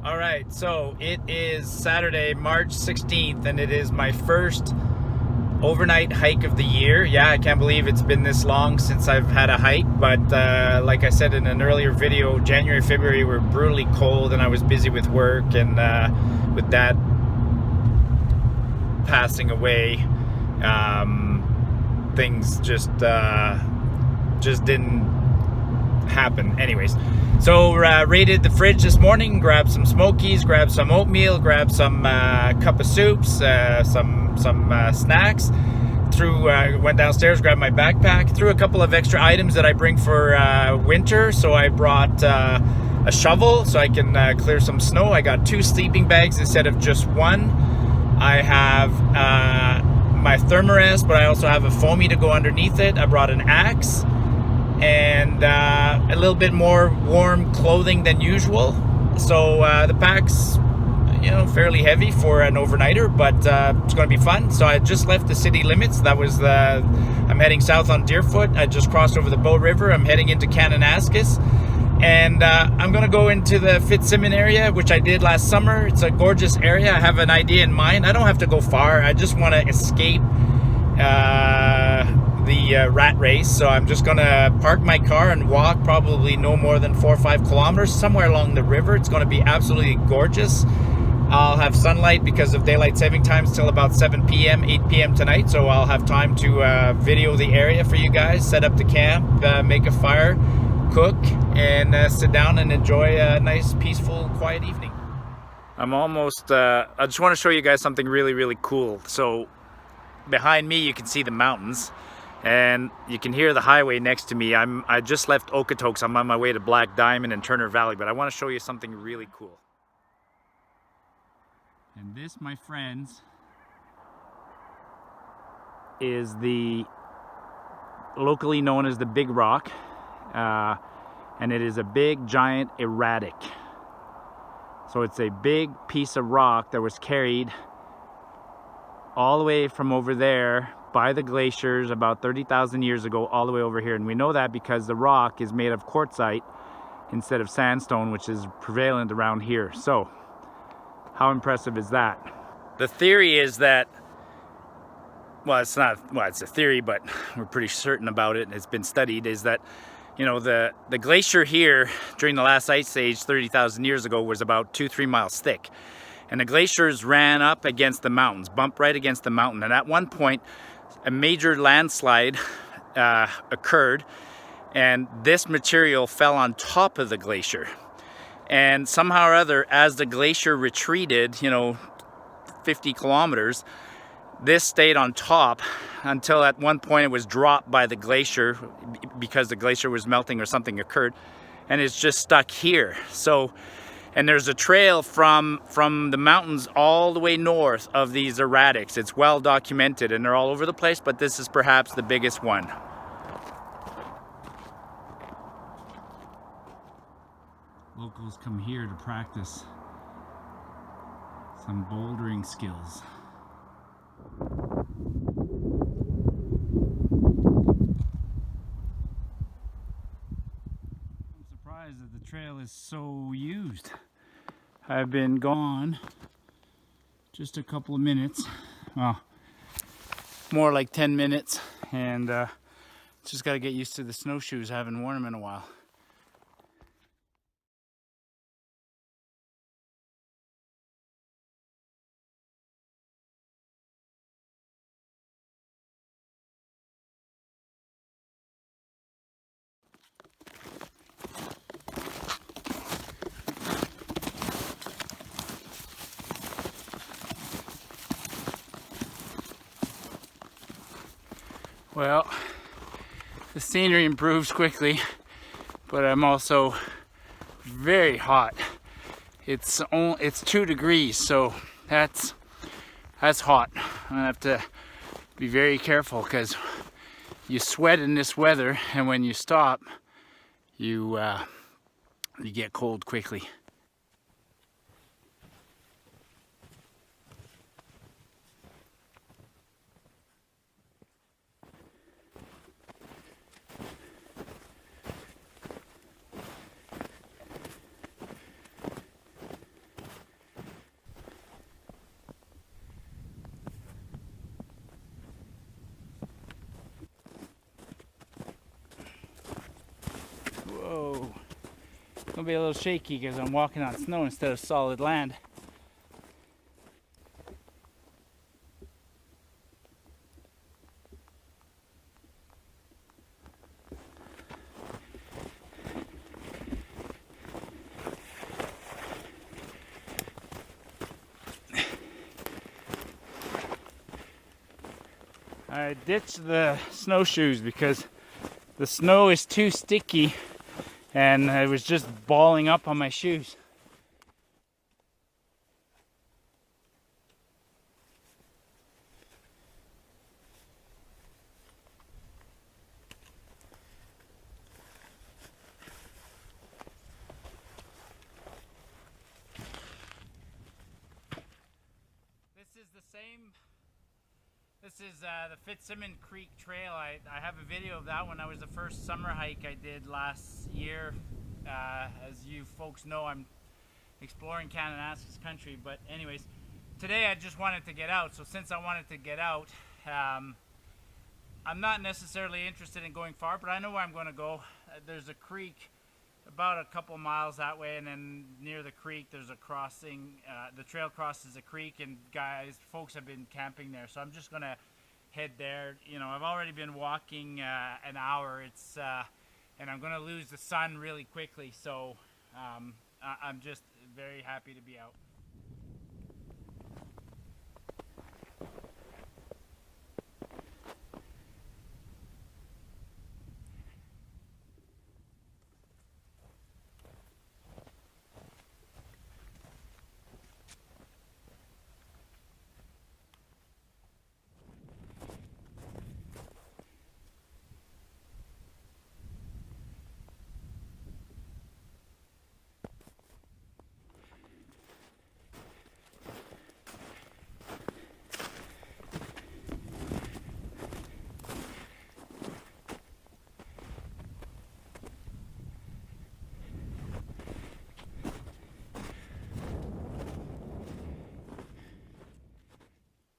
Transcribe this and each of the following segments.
All right, so it is Saturday, March 16th, and it is my first overnight hike of the year. Yeah, I can't believe it's been this long since I've had a hike, but like I said in an earlier video, January, February were brutally cold, and I was busy with work, and with Dad passing away, things just didn't happen. Anyways, so raided the fridge this morning, grabbed some smokies, grabbed some oatmeal, grabbed some cup of soups, some snacks, went downstairs, grabbed my backpack, threw a couple of extra items that I bring for winter. So I brought a shovel so I can clear some snow. I got 2 sleeping bags instead of just one. I have my thermarest, but I also have a foamy to go underneath it. I brought an axe and a little bit more warm clothing than usual. So the pack's, fairly heavy for an overnighter, but it's going to be fun. So I just left the city limits. I'm heading south on Deerfoot. I just crossed over the Bow River. I'm heading into Kananaskis, and I'm going to go into the Fitzsimmon area, which I did last summer. It's a gorgeous area. I have an idea in mind. I don't have to go far. I just want to escape the rat race. So I'm just gonna park my car and walk probably no more than 4 or 5 kilometers somewhere along the river. It's going to be absolutely gorgeous. I'll have sunlight because of daylight saving times till about 7 p.m. 8 p.m. tonight, so I'll have time to video the area for you guys, set up the camp, make a fire, cook, and sit down and enjoy a nice, peaceful, quiet evening. I'm almost I just want to show you guys something really, really cool. So behind me you can see the mountains, and you can hear the highway next to me. I just left Okotoks. I'm on my way to Black Diamond and Turner Valley, but I want to show you something really cool. And this, my friends, is the locally known as the Big Rock, and it is a big giant erratic. So it's a big piece of rock that was carried all the way from over there by the glaciers about 30,000 years ago all the way over here. And we know that because the rock is made of quartzite instead of sandstone, which is prevalent around here. So how impressive is that? The theory is that, it's a theory, but we're pretty certain about it, and it's been studied, is that the glacier here during the last ice age 30,000 years ago was about 2-3 miles thick. And the glaciers ran up against the mountains, bumped right against the mountain. And at one point, a major landslide occurred, and this material fell on top of the glacier. And somehow or other, as the glacier retreated, 50 kilometers, this stayed on top until at one point it was dropped by the glacier because the glacier was melting or something occurred, and it's just stuck here. So, and there's a trail from the mountains all the way north of these erratics. It's well documented, and they're all over the place, but this is perhaps the biggest one. Locals come here to practice some bouldering skills. I'm surprised that the trail is so used. I've been gone just a couple of minutes, well, more like 10 minutes, and just got to get used to the snowshoes. I haven't worn them in a while. Well, the scenery improves quickly, but I'm also very hot. It's 2 degrees, so that's hot. I'm gonna have to be very careful because you sweat in this weather, and when you stop, you get cold quickly. gonna be a little shaky because I'm walking on snow instead of solid land. I ditched the snowshoes because the snow is too sticky and it was just balling up on my shoes. This is the Fitzsimmons Creek Trail. I have a video of that one. That was the first summer hike I did last year. As you folks know, I'm exploring Kananaskis country. But anyways, today I just wanted to get out. So since I wanted to get out, I'm not necessarily interested in going far, but I know where I'm going to go. There's a creek about a couple miles that way, and then near the creek there's a crossing. The trail crosses a creek, and folks have been camping there, so I'm just gonna head there. You know, I've already been walking an hour. And I'm gonna lose the sun really quickly, so I'm just very happy to be out.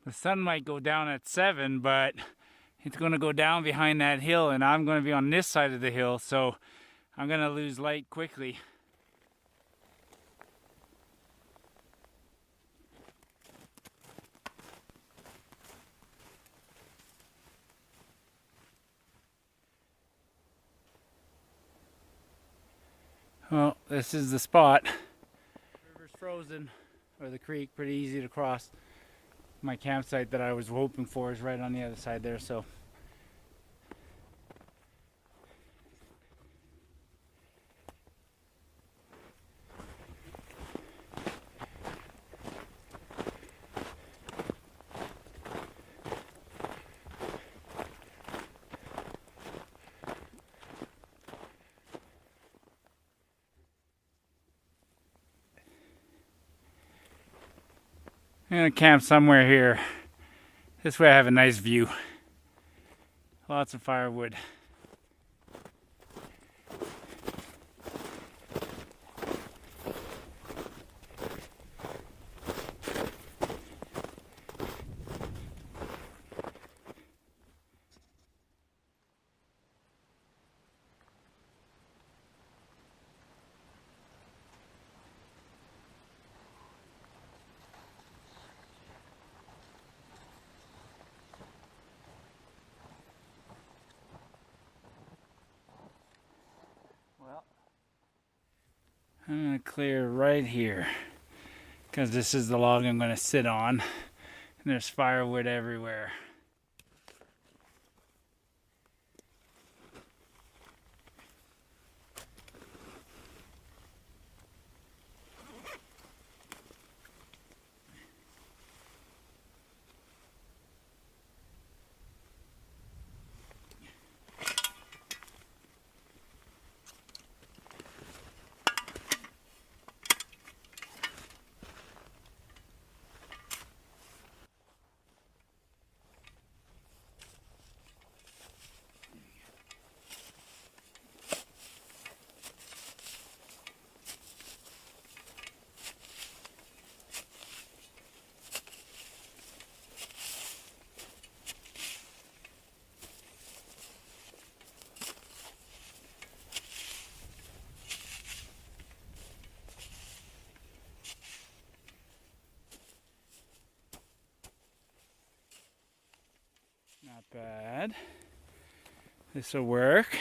The sun might go down at 7, but it's going to go down behind that hill, and I'm going to be on this side of the hill, so I'm going to lose light quickly. Well, this is the spot. The river's frozen, or the creek, pretty easy to cross. My campsite that I was hoping for is right on the other side there, so. I'm gonna camp somewhere here. This way I have a nice view. Lots of firewood. I'm going to clear right here because this is the log I'm going to sit on, and there's firewood everywhere. Not bad. This will work.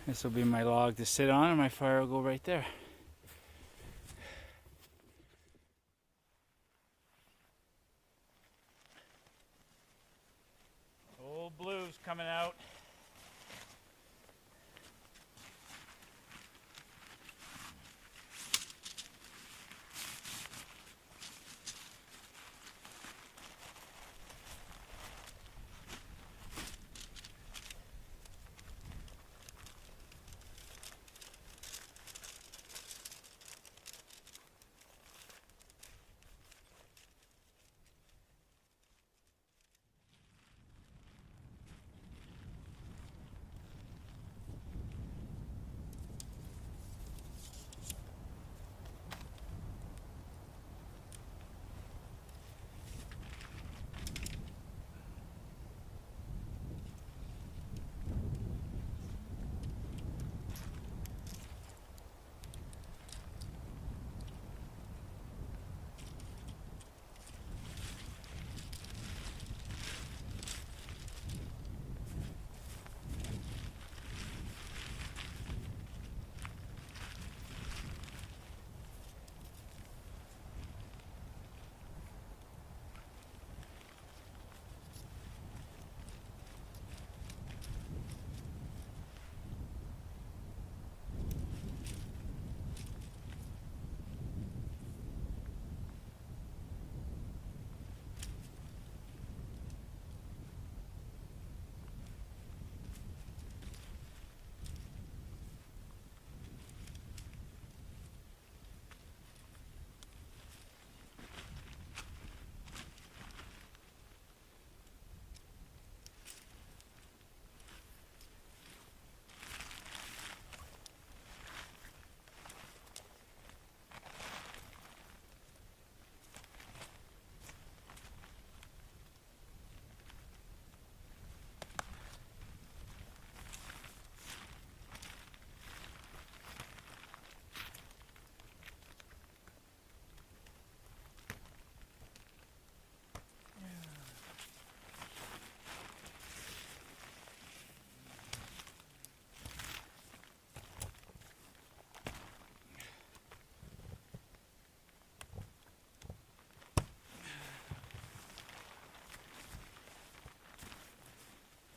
This will be my log to sit on, and my fire will go right there. Old blue's coming out.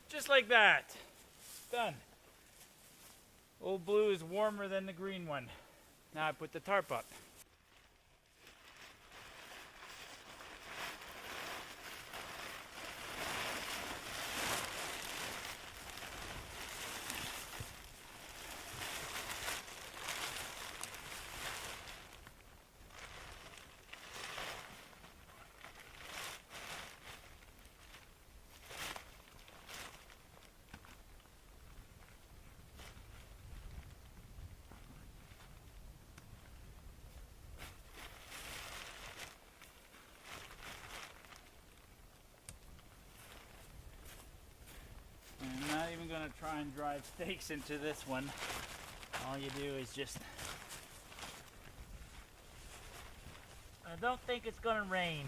Just like that. Done. Old blue is warmer than the green one. Now I put the tarp up. I'm going to try and drive stakes into this one. All you do is just... I don't think it's going to rain.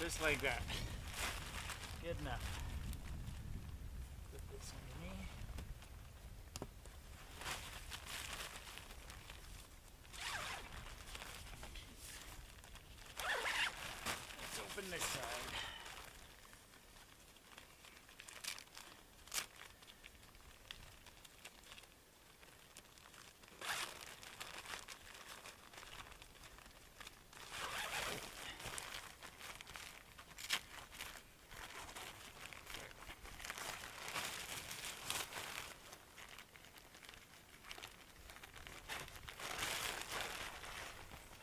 Just like that. Good enough. Put this underneath. Let's open this side.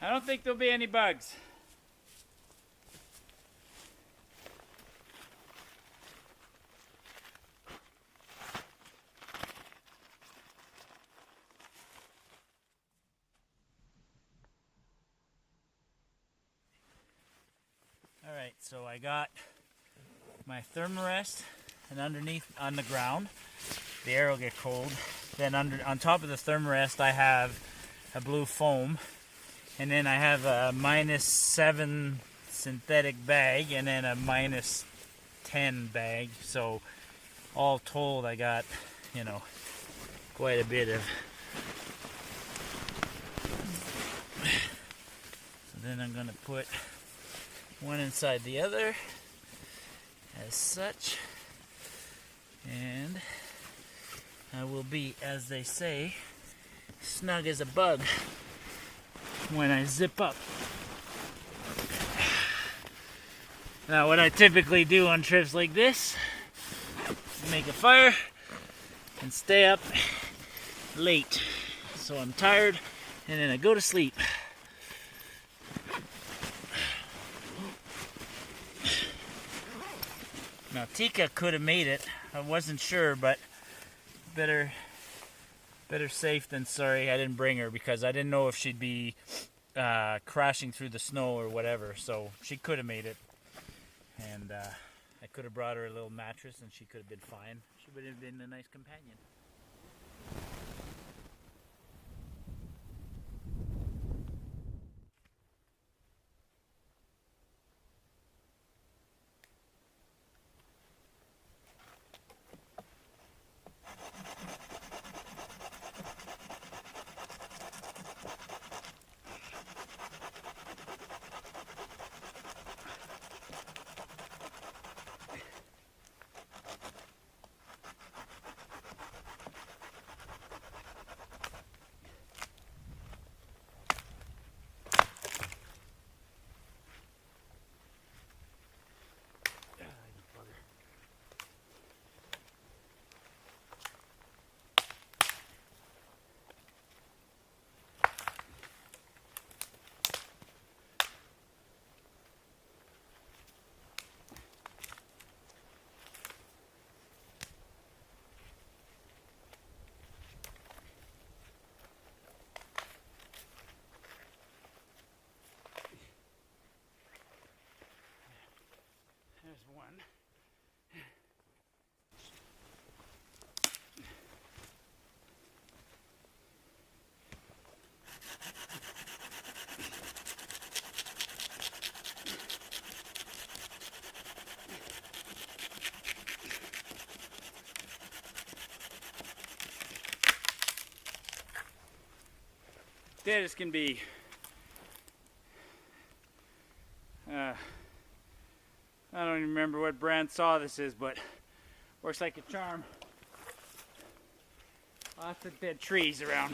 I don't think there'll be any bugs. Alright, so I got my thermarest, and underneath on the ground, the air will get cold. Then on top of the thermarest I have a blue foam, and then I have a -7 synthetic bag and then a -10 bag. So all told I got, you know, quite a bit of. So then I'm going to put one inside the other as such, and I will be, as they say, snug as a bug when I zip up. Now what I typically do on trips like this is make a fire and stay up late, so I'm tired and then I go to sleep. Now Tika could have made it. I wasn't sure, but better safe than sorry. I didn't bring her because I didn't know if she'd be crashing through the snow or whatever. So she could have made it, and I could have brought her a little mattress, and she could have been fine. She would have been a nice companion. There's one. Dead as can be. I don't even remember what brand saw this is, but works like a charm. Lots of dead trees around.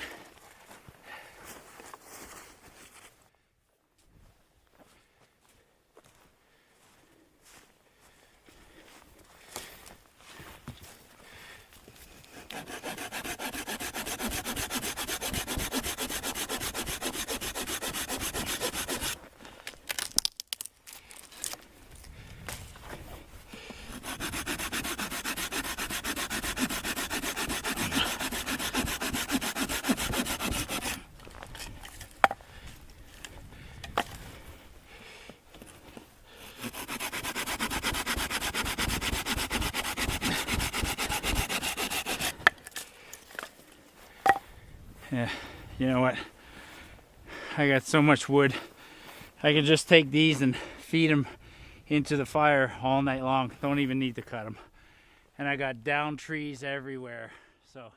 Yeah, you know what? I got so much wood. I can just take these and feed them into the fire all night long. Don't even need to cut them. And I got down trees everywhere. So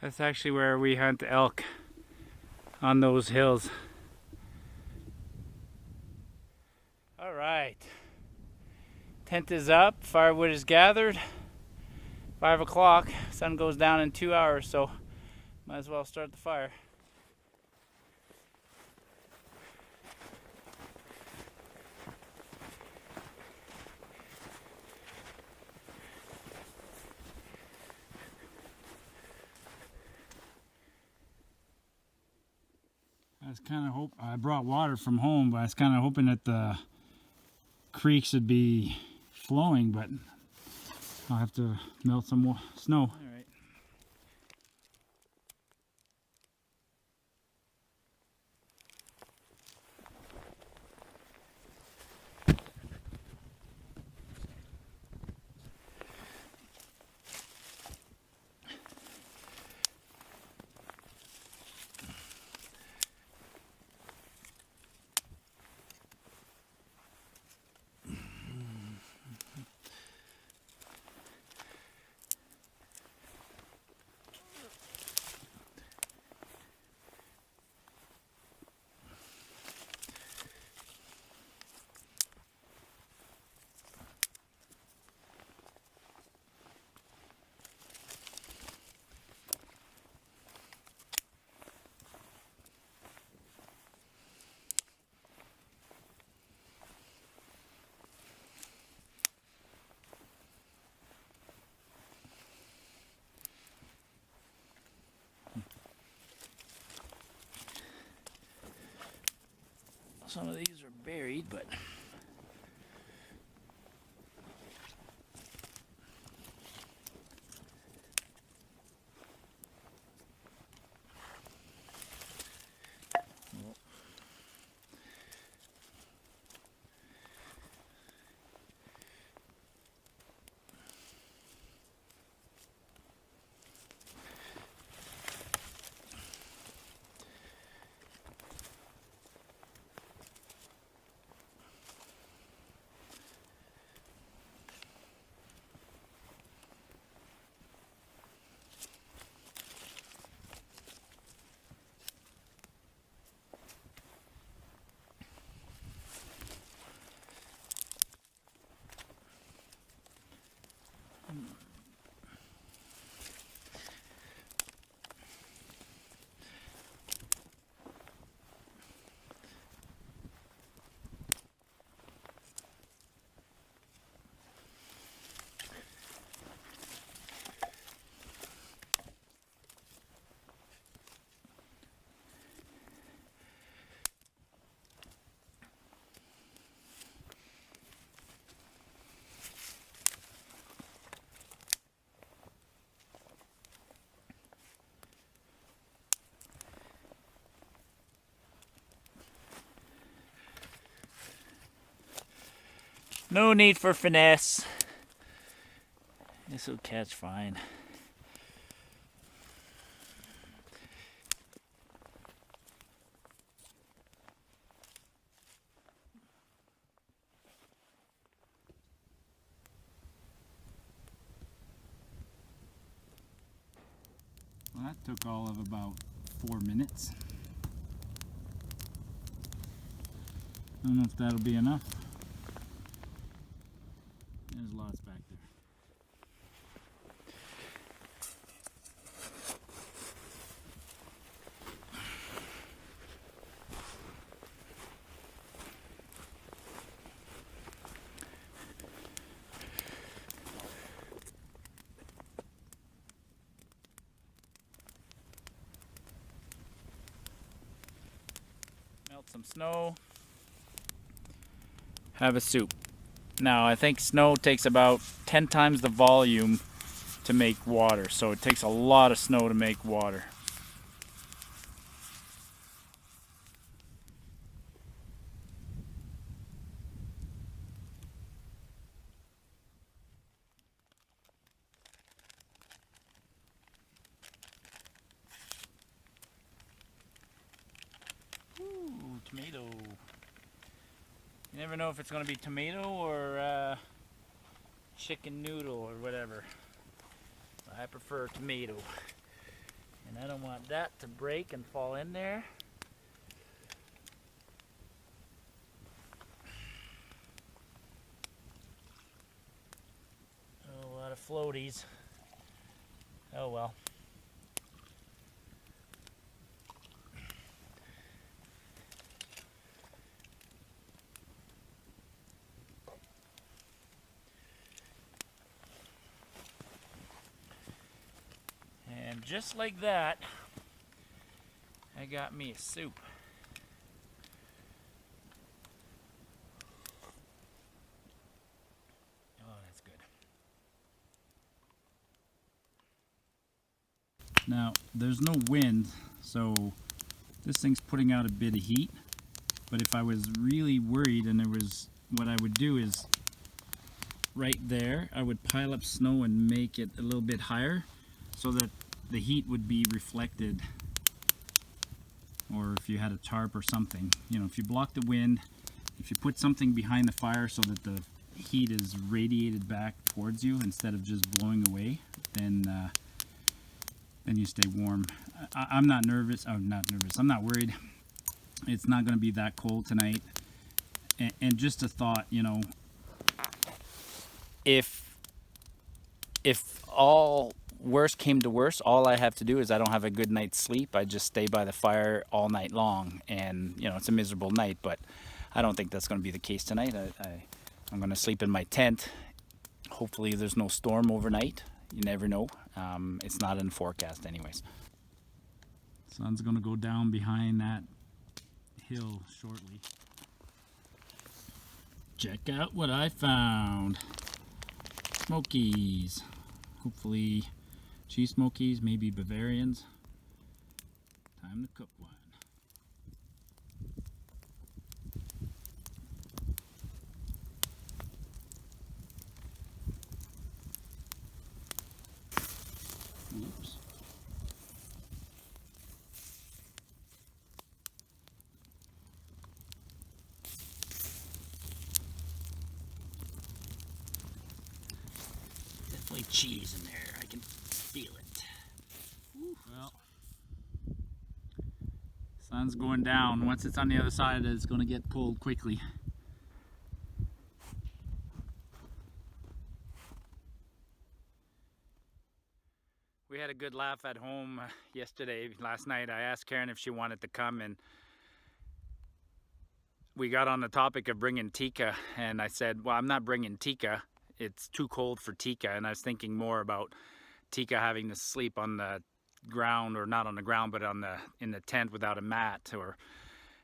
that's actually where we hunt elk, on those hills. All right, tent is up, firewood is gathered. 5 o'clock, sun goes down in 2 hours, so might as well start the fire. I brought water from home, but I was kind of hoping that the creeks would be flowing, but I'll have to melt some more snow. All right. Some of these are buried, but no need for finesse. This will catch fine. Well, that took all of about 4 minutes. I don't know if that'll be enough. There's lots back there. Melt some snow. Have a soup. Now, I think snow takes about 10 times the volume to make water, so it takes a lot of snow to make water. Ooh, tomato. You never know if it's going to be tomato or chicken noodle or whatever. I prefer tomato. And I don't want that to break and fall in there. Oh, a lot of floaties. Oh well. And just like that, I got me a soup. Now, there's no wind, so this thing's putting out a bit of heat. But if I was really worried and there was, what I would do is right there, I would pile up snow and make it a little bit higher so that the heat would be reflected. Or if you had a tarp or something, you know, if you block the wind, if you put something behind the fire so that the heat is radiated back towards you instead of just blowing away, then you stay warm. I'm not nervous. I'm not nervous. I'm not worried. It's not going to be that cold tonight. And just a thought, you know, if all worst came to worst, all I have to do is I don't have a good night's sleep. I just stay by the fire all night long, and you know, it's a miserable night. But I don't think that's going to be the case tonight. I'm going to sleep in my tent. Hopefully, there's no storm overnight. You never know. It's not in the forecast, anyways. Sun's going to go down behind that hill shortly. Check out what I found. Smokies. Hopefully cheese smokies, maybe Bavarians. Time to cook one. Oops. Definitely cheese in there. I can feel it. Ooh. Well, sun's going down. Once it's on the other side, it's going to get cold quickly. We had a good laugh at home last night. I asked Karen if she wanted to come, and we got on the topic of bringing Tika, and I said, well, I'm not bringing Tika. It's too cold for Tika, and I was thinking more about Tika having to sleep on the ground, or not on the ground, but in the tent without a mat.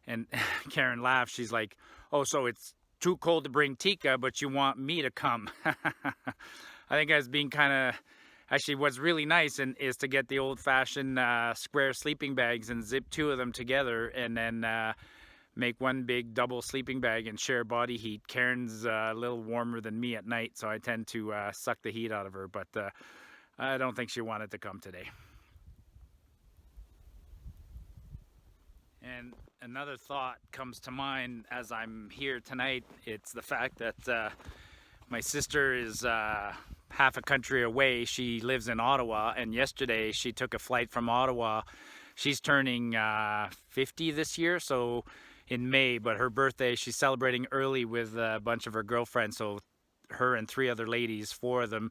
And Karen laughed. She's like, oh, so it's too cold to bring Tika, but you want me to come. I think I was being kind of... Actually, what's really nice is to get the old-fashioned square sleeping bags and zip two of them together, and then make one big double sleeping bag and share body heat. Karen's a little warmer than me at night, so I tend to suck the heat out of her, but I don't think she wanted to come today. And another thought comes to mind as I'm here tonight. It's the fact that my sister is half a country away. She lives in Ottawa, and yesterday she took a flight from Ottawa. She's turning 50 this year, so in May, but her birthday, she's celebrating early with a bunch of her girlfriends. So her and three other ladies, four of them,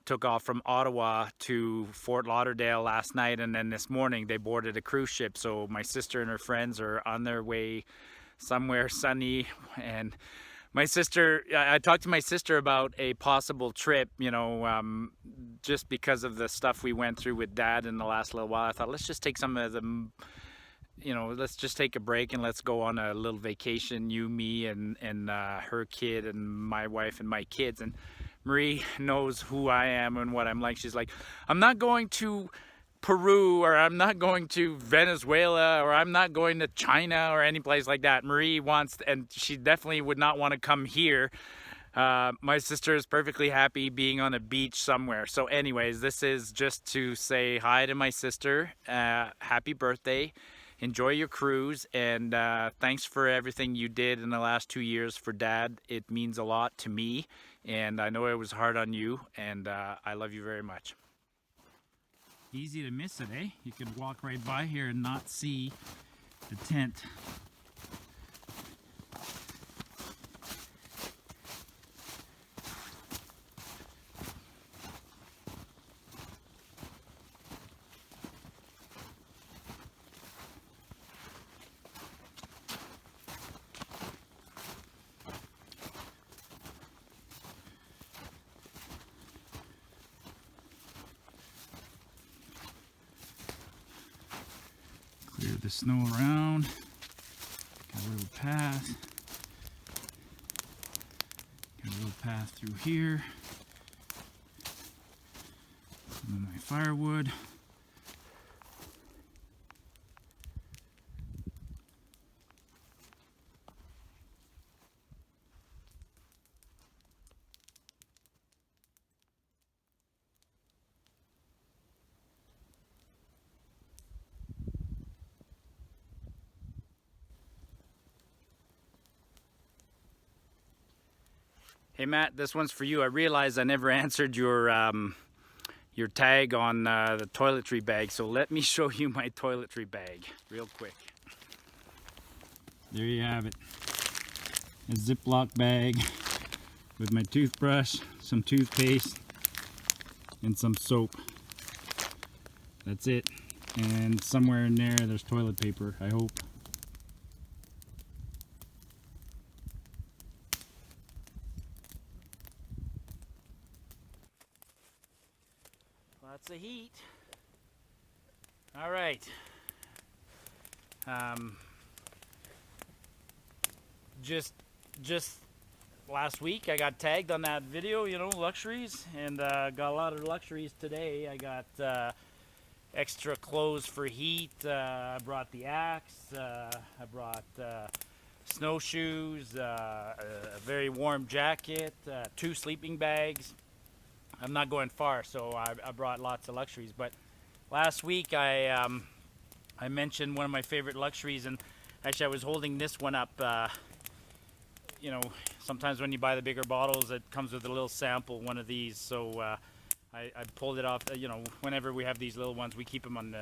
took off from Ottawa to Fort Lauderdale last night, and then this morning they boarded a cruise ship. So my sister and her friends are on their way somewhere sunny. And my sister, I talked to my sister about a possible trip, you know, just because of the stuff we went through with Dad in the last little while. I thought, let's just take some of the, you know, let's just take a break and let's go on a little vacation, you, me, and her kid and my wife and my kids. And Marie knows who I am and what I'm like. She's like, I'm not going to Peru, or I'm not going to Venezuela, or I'm not going to China or any place like that. Marie wants, and she definitely would not want to come here. My sister is perfectly happy being on a beach somewhere. So anyways, this is just to say hi to my sister. Happy birthday. Enjoy your cruise, and thanks for everything you did in the last 2 years for Dad. It means a lot to me, and I know it was hard on you, and I love you very much. Easy to miss it, eh? You could walk right by here and not see the tent. Clear the snow around. Got a little path. Got a little path through here. And then my firewood. Hey Matt, this one's for you. I realized I never answered your tag on the toiletry bag, so let me show you my toiletry bag real quick. There you have it. A Ziploc bag with my toothbrush, some toothpaste, and some soap. That's it. And somewhere in there, there's toilet paper, I hope. Lots of heat. All right. Just last week I got tagged on that video, you know, luxuries, and got a lot of luxuries today. I got extra clothes for heat. I brought the axe. I brought snowshoes, a very warm jacket, 2 sleeping bags. I'm not going far, so I brought lots of luxuries. But last week I mentioned one of my favorite luxuries, and actually I was holding this one up. You know, sometimes when you buy the bigger bottles, it comes with a little sample, one of these. So I pulled it off. You know, whenever we have these little ones, we keep them on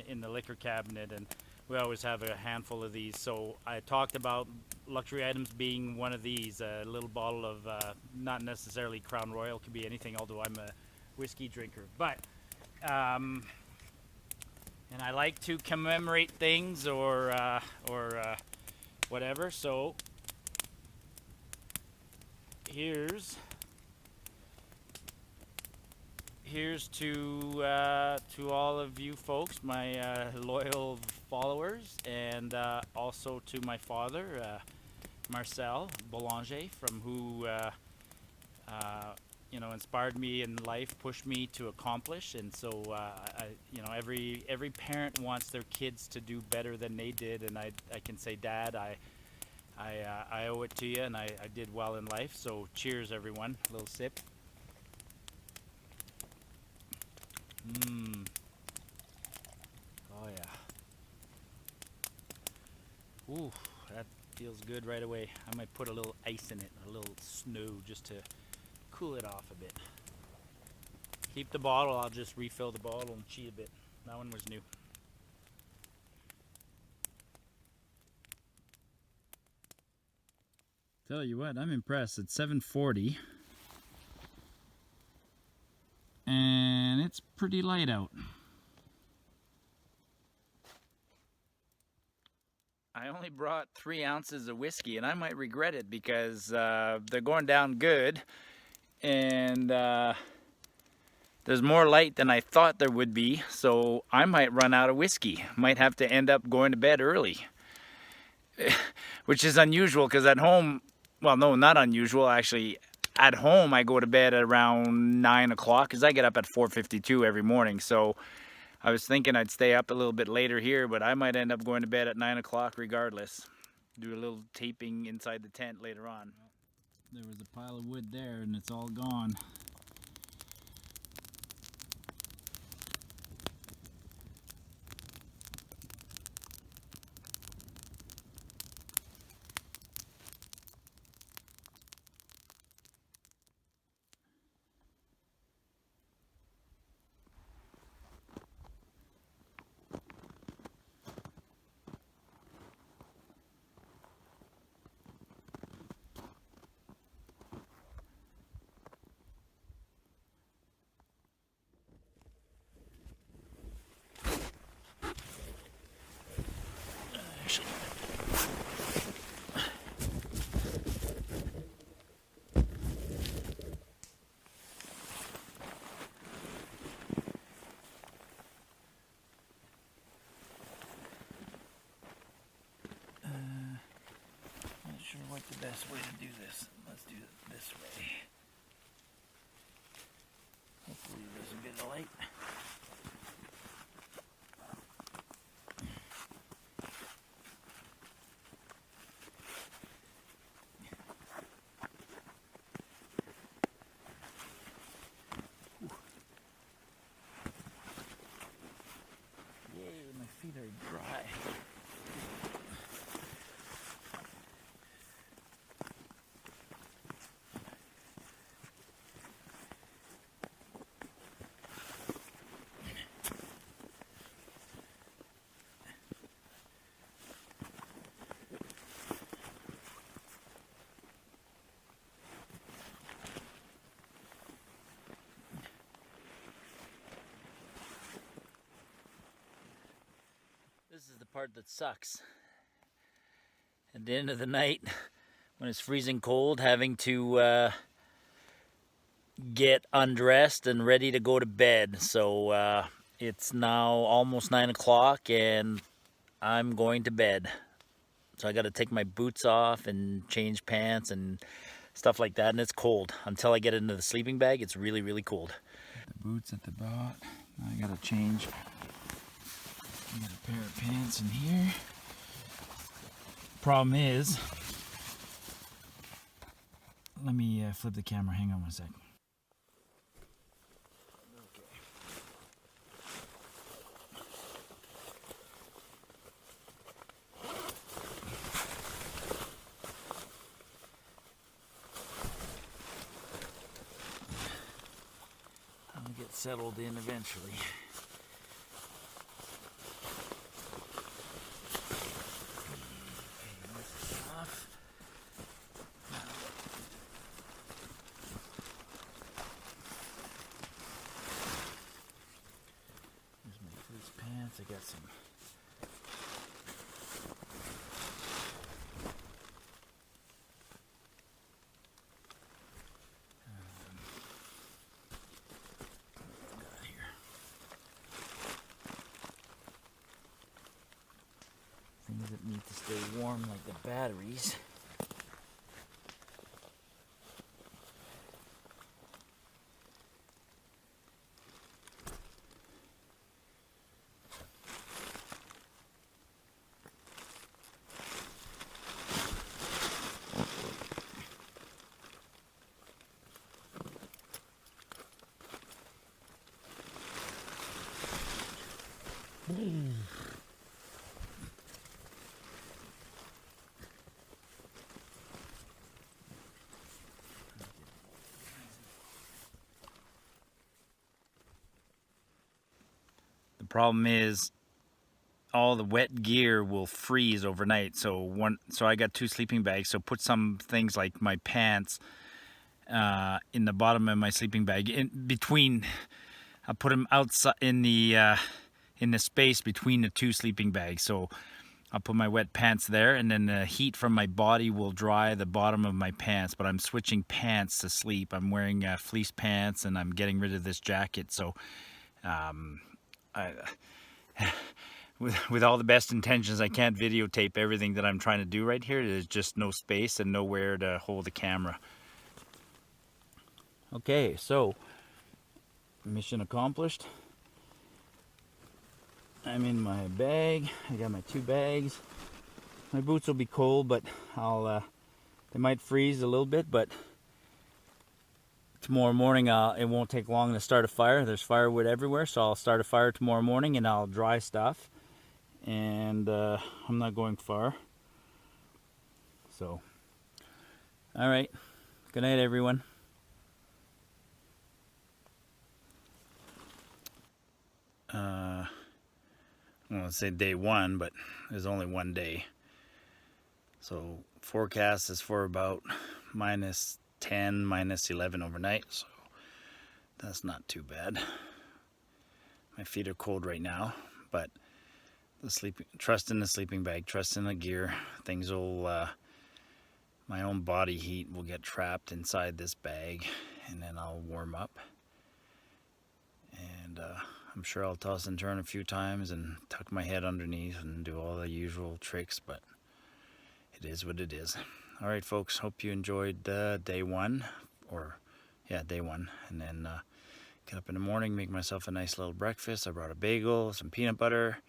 in the liquor cabinet, and we always have a handful of these. So I talked about luxury items being one of these, a little bottle of not necessarily Crown Royal, could be anything, although I'm a whiskey drinker. But and I like to commemorate things or whatever. So here's to all of you folks, my loyal followers, and also to my father, Marcel Boulanger, from who you know, inspired me in life, pushed me to accomplish. And so you know, every parent wants their kids to do better than they did, and I can say, Dad, I owe it to you, and I did well in life. So cheers, everyone. A little sip. Oh yeah. Ooh, that feels good right away. I might put a little ice in it, a little snow, just to cool it off a bit. Keep the bottle. I'll just refill the bottle and cheat a bit. That one was new. Tell you what, I'm impressed. It's 7:40 and it's pretty light out. I only brought 3 ounces of whiskey, and I might regret it because they're going down good, and there's more light than I thought there would be, so I might run out of whiskey. Might have to end up going to bed early, which is unusual because at home, well, no, not unusual actually. At home, I go to bed at around 9 o'clock because I get up at 4:52 every morning. So I was thinking I'd stay up a little bit later here, but I might end up going to bed at 9 o'clock regardless. Do a little taping inside the tent later on. There was a pile of wood there, and it's all gone. Not sure what the best way to do this. Let's do it this way. Hopefully there's a bit of light. Yay, my feet are dry. This is the part that sucks. At the end of the night, when it's freezing cold, having to get undressed and ready to go to bed. So it's now almost 9 o'clock and I'm going to bed. So I got to take my boots off and change pants and stuff like that, and it's cold. Until I get into the sleeping bag, it's really, really cold. The boots at the bottom. Now I gotta change. I got a pair of pants in here. Problem is, let me flip the camera. Hang on one sec. I'll get settled in eventually. Here's my fleece pants. I got some. Things that need to stay warm, like the batteries. The problem is, all the wet gear will freeze overnight. So I got 2 sleeping bags. So put some things like my pants in the bottom of my sleeping bag. In between, I put them outside in the space between the 2 sleeping bags. So I'll put my wet pants there, and then the heat from my body will dry the bottom of my pants. But I'm switching pants to sleep. I'm wearing fleece pants, and I'm getting rid of this jacket. So with all the best intentions, I can't videotape everything that I'm trying to do right here. There's just no space and nowhere to hold the camera. Okay, so mission accomplished. I'm in my bag. I got my 2 bags. My boots will be cold, but they might freeze a little bit, but tomorrow morning it won't take long to start a fire. There's firewood everywhere, so I'll start a fire tomorrow morning and I'll dry stuff. And I'm not going far. So, all right. Good night, everyone. Well, let's say day 1, but there's only one day. So forecast is for about -10, -11 overnight. So that's not too bad. My feet are cold right now, but trust in the sleeping bag, trust in the gear. Things will, my own body heat will get trapped inside this bag, and then I'll warm up. And I'm sure I'll toss and turn a few times and tuck my head underneath and do all the usual tricks, but it is what it is. All right, folks, hope you enjoyed day 1, day 1. And then get up in the morning, make myself a nice little breakfast. I brought a bagel, some peanut butter.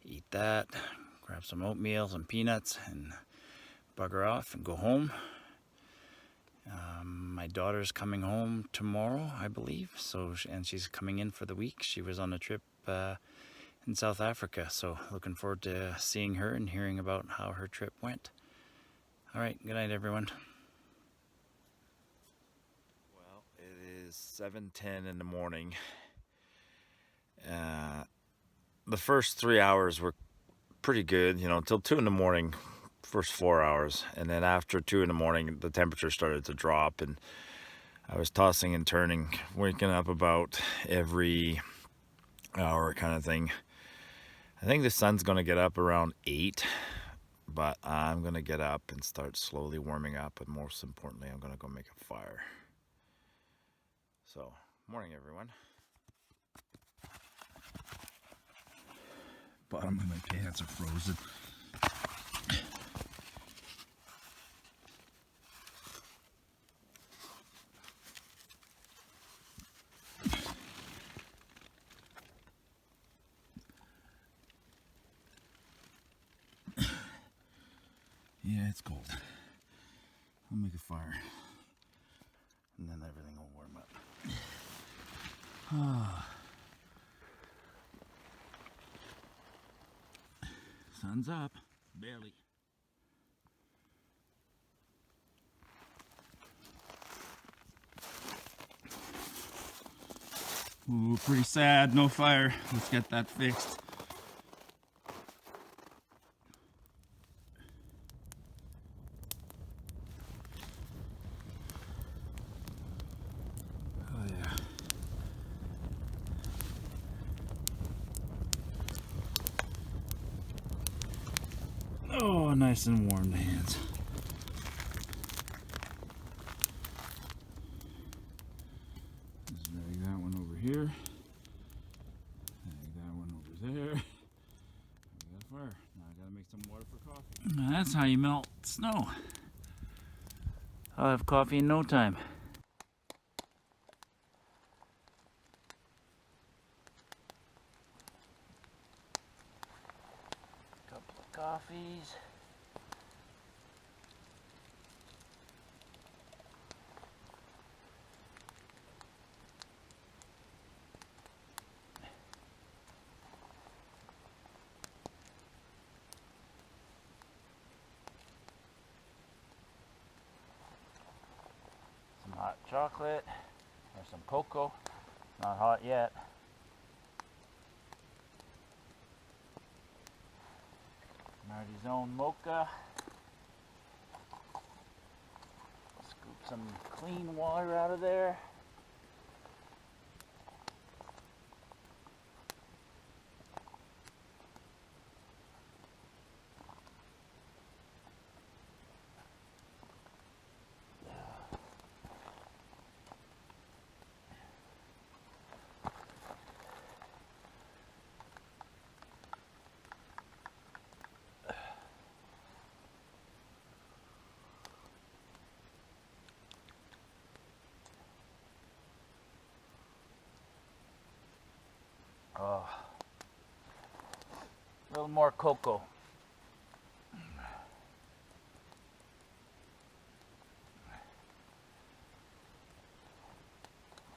Eat that, grab some oatmeal, some peanuts, and bugger off and go home. My daughter's coming home tomorrow, I believe. And she's coming in for the week. She was on a trip in South Africa, so looking forward to seeing her and hearing about how her trip went. All right, good night, everyone. Well, it is 7:10 in the morning. The first 3 hours were pretty good, until 2 in the morning, first 4 hours. And then after 2 in the morning, the temperature started to drop, and I was tossing and turning, waking up about every hour kind of thing. I think the sun's gonna get up around 8, but I'm gonna get up and start slowly warming up, and most importantly, I'm gonna go make a fire. So, morning everyone. Bottom of my pants are frozen. Yeah, it's cold. I'll make a fire, and then everything will warm up. Sun's up, barely. Ooh, pretty sad, no fire. Let's get that fixed. Oh yeah. Oh, nice and warm the hands. Just drag that one over here. Drag that one over there. We got a fire. Now I gotta make some water for coffee. That's how you melt snow. I'll have coffee in no time. Couple of coffees. Some hot chocolate or some cocoa. Not hot yet. Marty's own mocha. Scoop some clean water out of there. Oh, a little more cocoa.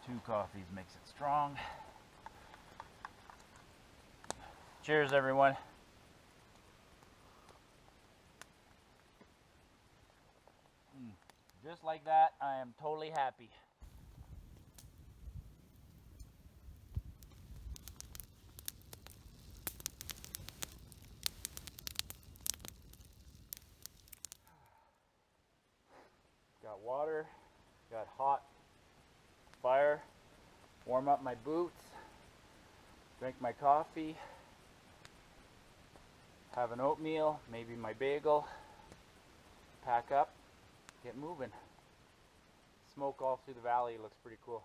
2 coffees makes it strong. Cheers, everyone. Just like that, I am totally happy. Got water, got hot fire, warm up my boots, drink my coffee, have an oatmeal, maybe my bagel, pack up, get moving. Smoke all through the valley, looks pretty cool.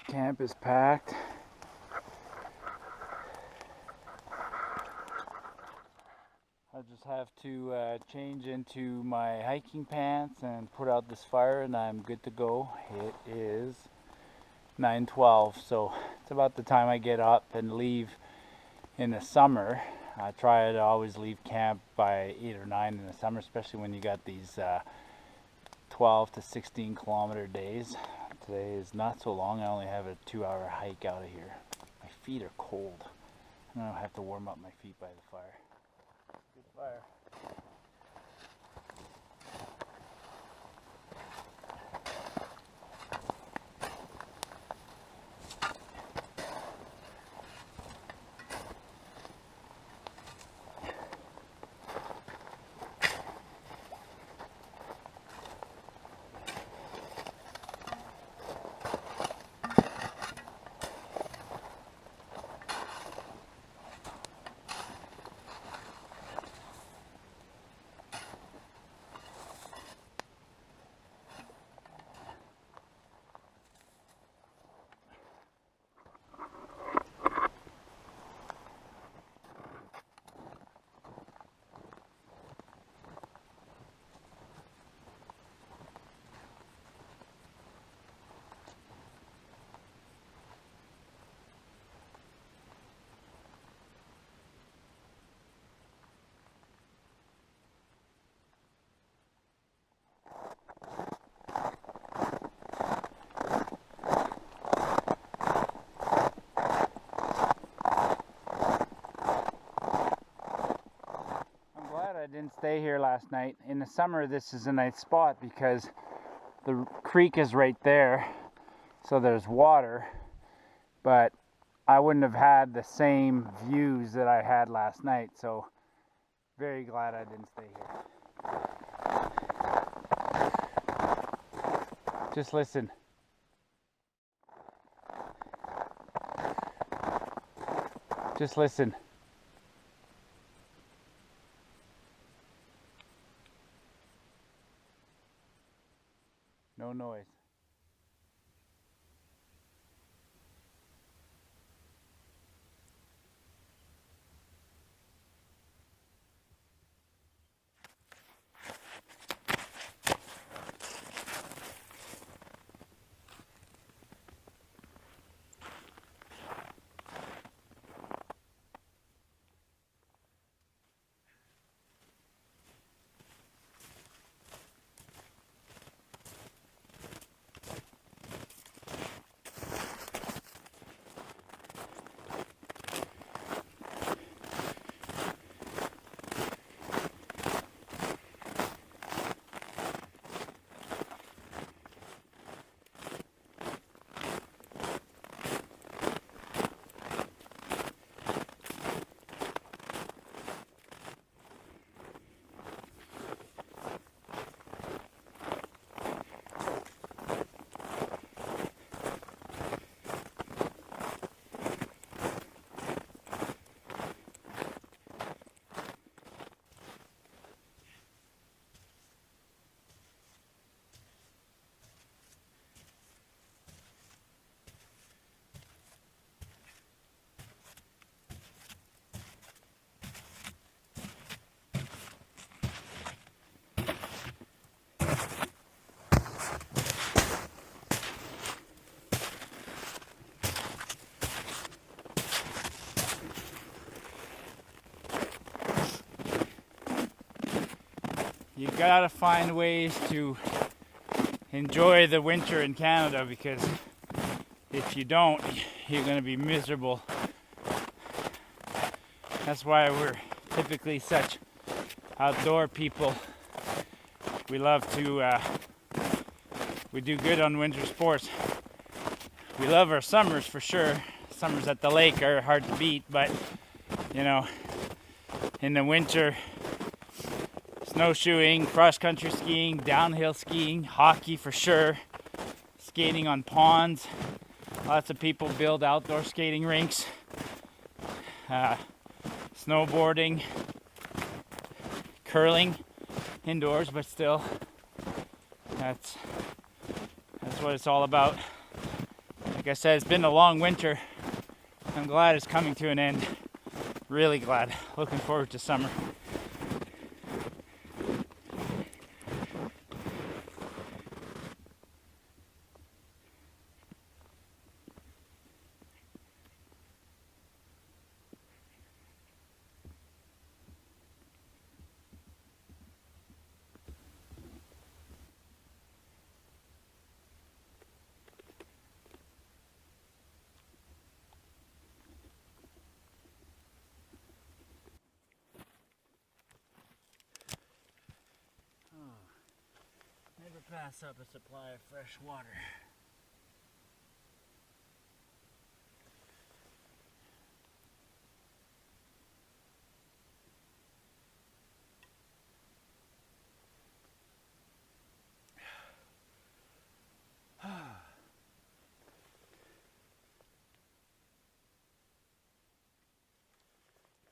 Camp is packed. I just have to change into my hiking pants and put out this fire and I'm good to go. It is 9:12, so it's about the time I get up and leave in the summer. I try to always leave camp by 8 or 9 in the summer, especially when you got these 12 to 16 kilometer days. Today is not so long. I only have a 2-hour hike out of here. My feet are cold. I don't have to warm up my feet by the fire. Good fire. I didn't stay here last night. In the summer, this is a nice spot because the creek is right there, so there's water, but I wouldn't have had the same views that I had last night, so very glad I didn't stay here. Just listen. Just listen. No noise. You gotta find ways to enjoy the winter in Canada, because if you don't, you're gonna be miserable. That's why we're typically such outdoor people. We love to, we do good on winter sports. We love our summers for sure. Summers at the lake are hard to beat, but you know, in the winter, snowshoeing, cross-country skiing, downhill skiing, hockey for sure, skating on ponds. Lots of people build outdoor skating rinks, snowboarding, curling indoors, but still, that's what it's all about. Like I said, it's been a long winter. I'm glad it's coming to an end. Really glad. Looking forward to summer. Never pass up a supply of fresh water.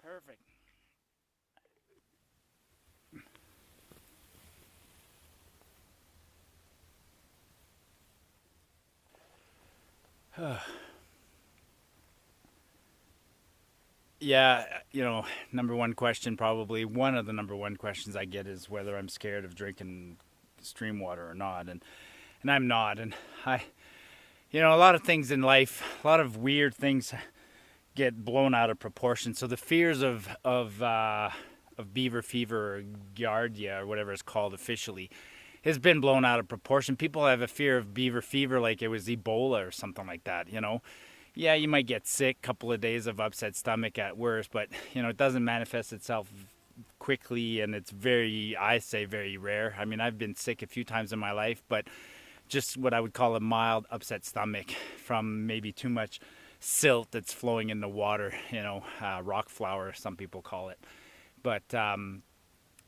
Perfect. Yeah, you know, number one question, probably one of the number one questions I get is whether I'm scared of drinking stream water or not, and I'm not. And you know, a lot of things in life, a lot of weird things get blown out of proportion. So the fears of beaver fever or giardia or whatever it's called officially has been blown out of proportion. People have a fear of beaver fever like it was Ebola or something like that, you know. Yeah, you might get sick, couple of days of upset stomach at worst, but you know, it doesn't manifest itself quickly, and it's very, I say, very rare. I mean, I've been sick a few times in my life, but just what I would call a mild upset stomach from maybe too much silt that's flowing in the water, rock flour, some people call it. But, and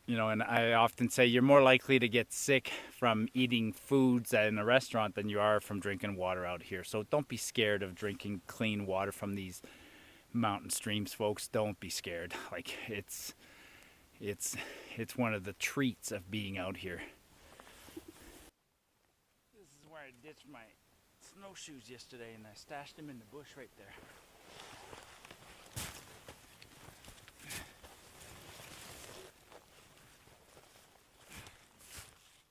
I often say you're more likely to get sick from eating foods in a restaurant than you are from drinking water out here. So don't be scared of drinking clean water from these mountain streams, folks. Don't be scared. Like, it's one of the treats of being out here. This is where I ditched my snowshoes yesterday, and I stashed them in the bush right there.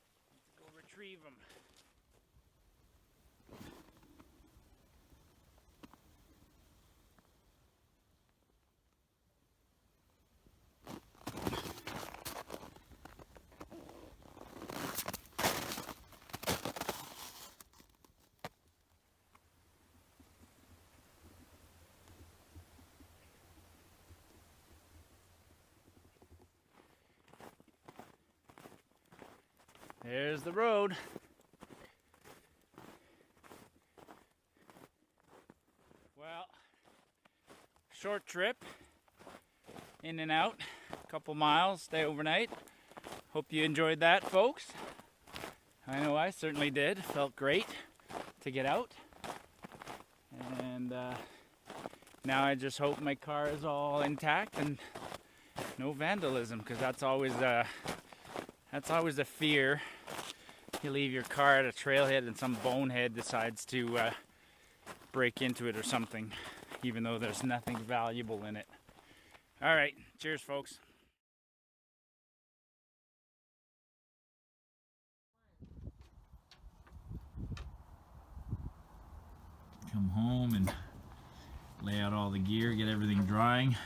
Let's go retrieve them. There's the road. Well, short trip, in and out, a couple miles, stay overnight. Hope you enjoyed that, folks. I know I certainly did. Felt great to get out. And now I just hope my car is all intact and no vandalism, because that's always a fear. You leave your car at a trailhead and some bonehead decides to break into it or something, even though there's nothing valuable in it. All right, cheers, folks. Come home and lay out all the gear, get everything drying.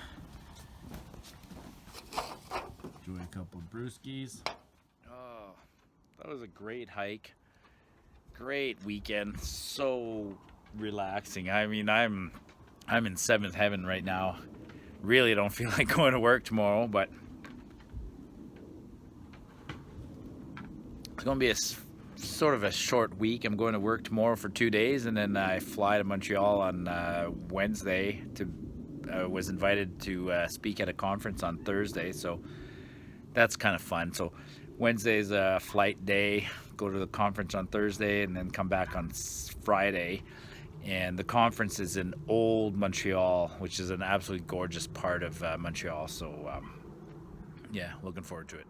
Enjoy a couple of brewskis. Oh, that was a great hike. Great weekend. So relaxing. I mean, I'm in seventh heaven right now. Really don't feel like going to work tomorrow, but it's going to be sort of a short week. I'm going to work tomorrow for 2 days, and then I fly to Montreal on Wednesday. Was invited to speak at a conference on Thursday, so that's kind of fun. So Wednesday's a flight day, go to the conference on Thursday, and then come back on Friday. And the conference is in Old Montreal, which is an absolutely gorgeous part of Montreal. So yeah, looking forward to it.